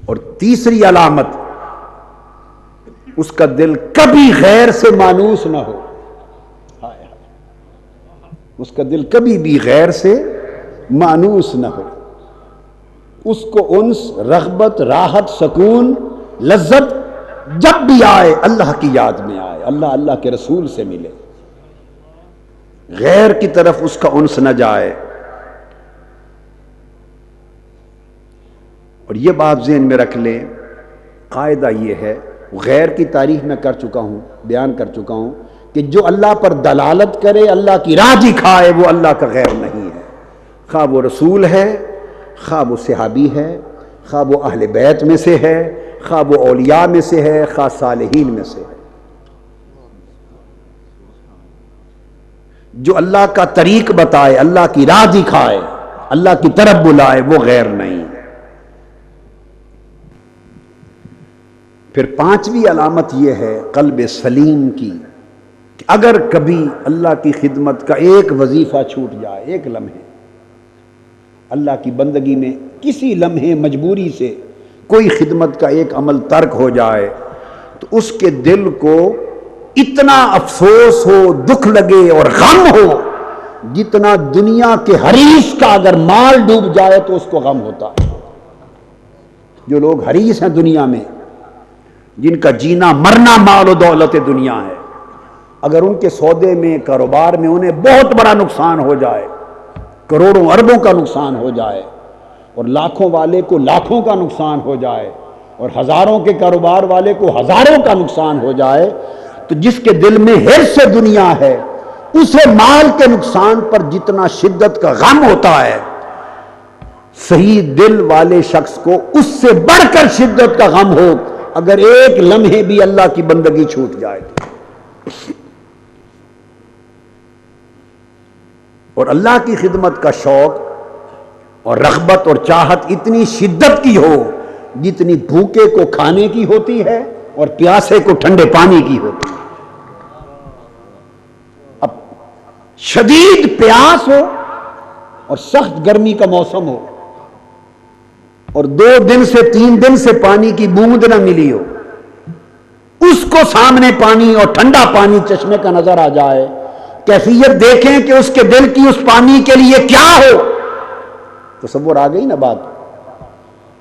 اور تیسری علامت، اس کا دل کبھی غیر سے مانوس نہ ہو، اس کا دل کبھی بھی غیر سے مانوس نہ ہو، اس کو انس، رغبت، راحت، سکون، لذت جب بھی آئے اللہ کی یاد میں آئے، اللہ کے رسول سے ملے، غیر کی طرف اس کا انس نہ جائے۔ اور یہ بات ذہن میں رکھ لیں، قاعدہ یہ ہے، غیر کی تعریف میں کر چکا ہوں، بیان کر چکا ہوں کہ جو اللہ پر دلالت کرے، اللہ کی راہ دکھائے، وہ اللہ کا غیر نہیں ہے، خواہ وہ رسول ہے، خواہ وہ صحابی ہے، خواہ وہ اہل بیت میں سے ہے، خواہ وہ اولیاء میں سے ہے، خواہ صالحین میں سے ہے۔ جو اللہ کا طریق بتائے، اللہ کی راہ دکھائے، اللہ کی طرف بلائے، وہ غیر نہیں ہے۔ پھر پانچویں علامت یہ ہے قلب سلیم کی، کہ اگر کبھی اللہ کی خدمت کا ایک وظیفہ چھوٹ جائے، ایک لمحے اللہ کی بندگی میں کسی لمحے مجبوری سے کوئی خدمت کا ایک عمل ترک ہو جائے، تو اس کے دل کو اتنا افسوس ہو، دکھ لگے اور غم ہو، جتنا دنیا کے حریص کا اگر مال ڈوب جائے تو اس کو غم ہوتا ہے۔ جو لوگ حریص ہیں دنیا میں، جن کا جینا مرنا مال و دولت دنیا ہے، اگر ان کے سودے میں، کاروبار میں انہیں بہت بڑا نقصان ہو جائے، کروڑوں اربوں کا نقصان ہو جائے، اور لاکھوں والے کو لاکھوں کا نقصان ہو جائے، اور ہزاروں کے کاروبار والے کو ہزاروں کا نقصان ہو جائے، تو جس کے دل میں حرص دنیا ہے، اسے مال کے نقصان پر جتنا شدت کا غم ہوتا ہے، صحیح دل والے شخص کو اس سے بڑھ کر شدت کا غم ہو اگر ایک لمحے بھی اللہ کی بندگی چھوٹ جائے تو۔ اور اللہ کی خدمت کا شوق اور رغبت اور چاہت اتنی شدت کی ہو جتنی بھوکے کو کھانے کی ہوتی ہے اور پیاسے کو ٹھنڈے پانی کی ہوتی ہے۔ اب شدید پیاس ہو اور سخت گرمی کا موسم ہو، اور 2 دن سے 3 دن سے پانی کی بوند نہ ملی ہو، اس کو سامنے پانی اور ٹھنڈا پانی چشمے کا نظر آ جائے، کیفیت دیکھیں کہ اس کے دل کی اس پانی کے لیے کیا ہو، تصور آ گئی نا بات۔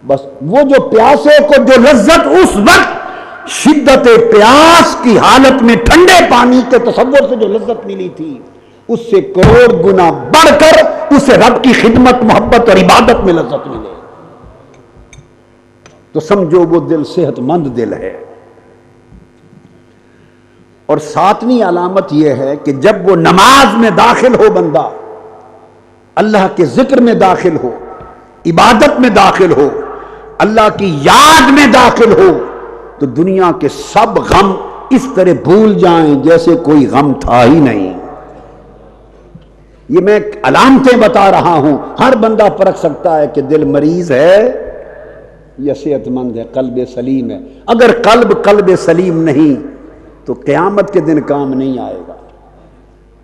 بس وہ جو پیاسے کو جو لذت اس وقت شدت پیاس کی حالت میں ٹھنڈے پانی کے تصور سے جو لذت ملی تھی، اس سے کروڑ گنا بڑھ کر اسے رب کی خدمت، محبت اور عبادت میں لذت ملے، تو سمجھو وہ دل صحت مند دل ہے۔ اور 7ویں علامت یہ ہے کہ جب وہ نماز میں داخل ہو، بندہ اللہ کے ذکر میں داخل ہو، عبادت میں داخل ہو، اللہ کی یاد میں داخل ہو، تو دنیا کے سب غم اس طرح بھول جائیں جیسے کوئی غم تھا ہی نہیں۔ یہ میں علامتیں بتا رہا ہوں، ہر بندہ پرکھ سکتا ہے کہ دل مریض ہے یا صحت مند ہے، قلب سلیم ہے۔ اگر قلب سلیم نہیں تو قیامت کے دن کام نہیں آئے گا۔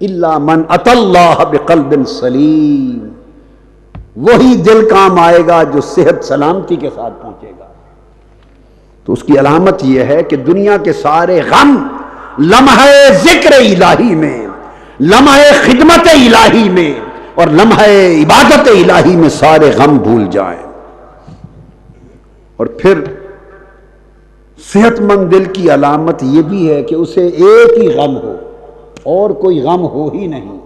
الا من اتی اللہ بقلب سلیم، وہی دل کام آئے گا جو صحت سلامتی کے ساتھ پہنچے گا۔ تو اس کی علامت یہ ہے کہ دنیا کے سارے غم لمحہ ذکر الہی میں، لمحہ خدمت الہی میں اور لمحہ عبادت الہی میں سارے غم بھول جائیں۔ اور پھر صحت مند دل کی علامت یہ بھی ہے کہ اسے ایک ہی غم ہو اور کوئی غم ہو ہی نہیں،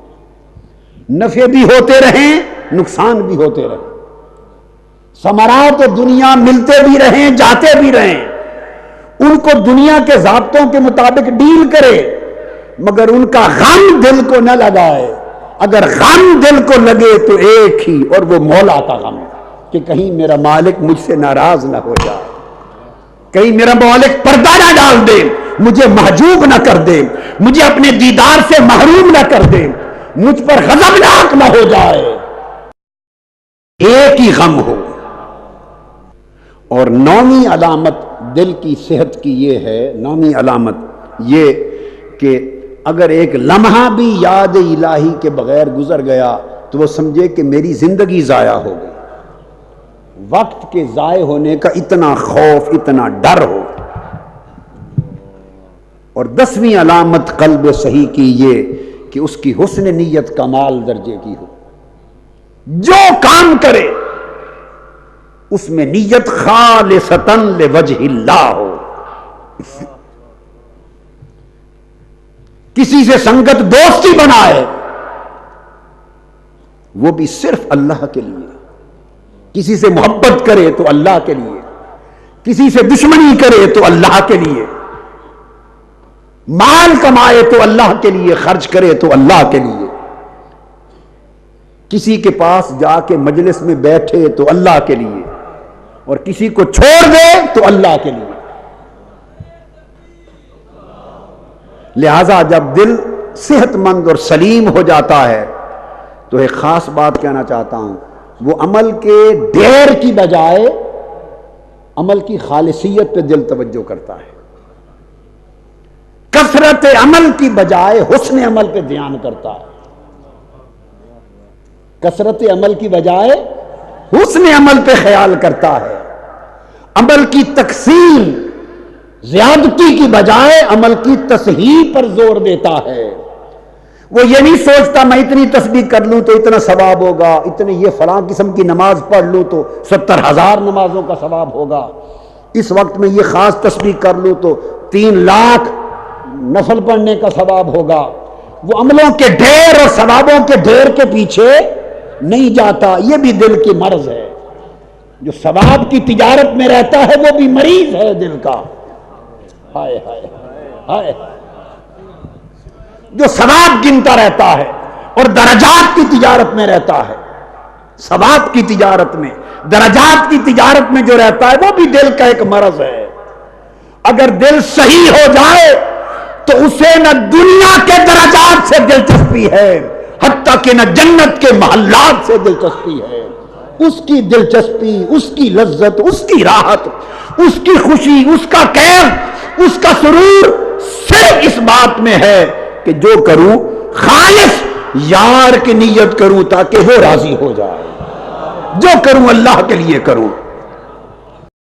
نفع بھی ہوتے رہیں، نقصان بھی ہوتے رہیں، ثمرات دنیا ملتے بھی رہیں، جاتے بھی رہیں، ان کو دنیا کے ضابطوں کے مطابق ڈیل کرے، مگر ان کا غم دل کو نہ لگائے۔ اگر غم دل کو لگے تو ایک ہی، اور وہ مولا کا غم، کہ کہیں میرا مالک مجھ سے ناراض نہ ہو جائے، کہیں میرا مالک پردہ نہ ڈال دے، مجھے محجوب نہ کر دے، مجھے اپنے دیدار سے محروم نہ کر دے، مجھ پر غضبناک نہ ہو جائے، ایک ہی غم ہو۔ اور 9ویں علامت دل کی صحت کی یہ ہے، 9ویں علامت یہ کہ اگر ایک لمحہ بھی یاد الہی کے بغیر گزر گیا تو وہ سمجھے کہ میری زندگی ضائع ہو گئی۔ وقت کے ضائع ہونے کا اتنا خوف، اتنا ڈر ہو۔ اور 10ویں علامت قلب صحیح کی یہ کہ اس کی حسن نیت کمال درجے کی ہو، جو کام کرے اس میں نیت خالصتاً لوجہ اللہ ہو، کسی سے سنگت دوستی بنائے وہ بھی صرف اللہ کے لیے، کسی سے محبت کرے تو اللہ کے لیے، کسی سے دشمنی کرے تو اللہ کے لیے، مال کمائے تو اللہ کے لیے، خرچ کرے تو اللہ کے لیے، کسی کے پاس جا کے مجلس میں بیٹھے تو اللہ کے لیے، اور کسی کو چھوڑ دے تو اللہ کے لیے۔ لہذا جب دل صحت مند اور سلیم ہو جاتا ہے تو ایک خاص بات کہنا چاہتا ہوں، وہ عمل کے ڈھیر کی بجائے عمل کی خالصیت پہ دل توجہ کرتا ہے، کثرت عمل کی بجائے حسن عمل پہ دھیان کرتا ہے، کثرت عمل کی بجائے حسن عمل پہ خیال کرتا ہے، عمل کی تقسیم زیادتی کی بجائے عمل کی تصحیح پر زور دیتا ہے۔ وہ یہ نہیں سوچتا میں اتنی تسبیح کر لوں تو اتنا ثواب ہوگا، اتنی یہ فلاں قسم کی نماز پڑھ لوں تو 70,000 نمازوں کا ثواب ہوگا، اس وقت میں یہ خاص تسبیح کر لوں تو 3 لاکھ نفل پڑھنے کا ثواب ہوگا۔ وہ عملوں کے ڈھیر اور ثوابوں کے ڈھیر کے پیچھے نہیں جاتا، یہ بھی دل کی مرض ہے۔ جو ثواب کی تجارت میں رہتا ہے وہ بھی مریض ہے دل کا۔ ہائے ہائے ہائے، جو ثواب گنتا رہتا ہے اور درجات کی تجارت میں رہتا ہے، ثواب کی تجارت میں، درجات کی تجارت میں جو رہتا ہے وہ بھی دل کا ایک مرض ہے۔ اگر دل صحیح ہو جائے تو اسے نہ دنیا کے درجات سے دلچسپی ہے، حتیٰ کہ نہ جنت کے محلات سے دلچسپی ہے۔ اس کی دلچسپی، اس کی لذت، اس کی راحت، اس کی خوشی، اس کا کیف، اس کا سرور صرف اس بات میں ہے کہ جو کروں خالص یار کی نیت کروں تاکہ وہ راضی ہو جائے، جو کروں اللہ کے لیے کروں۔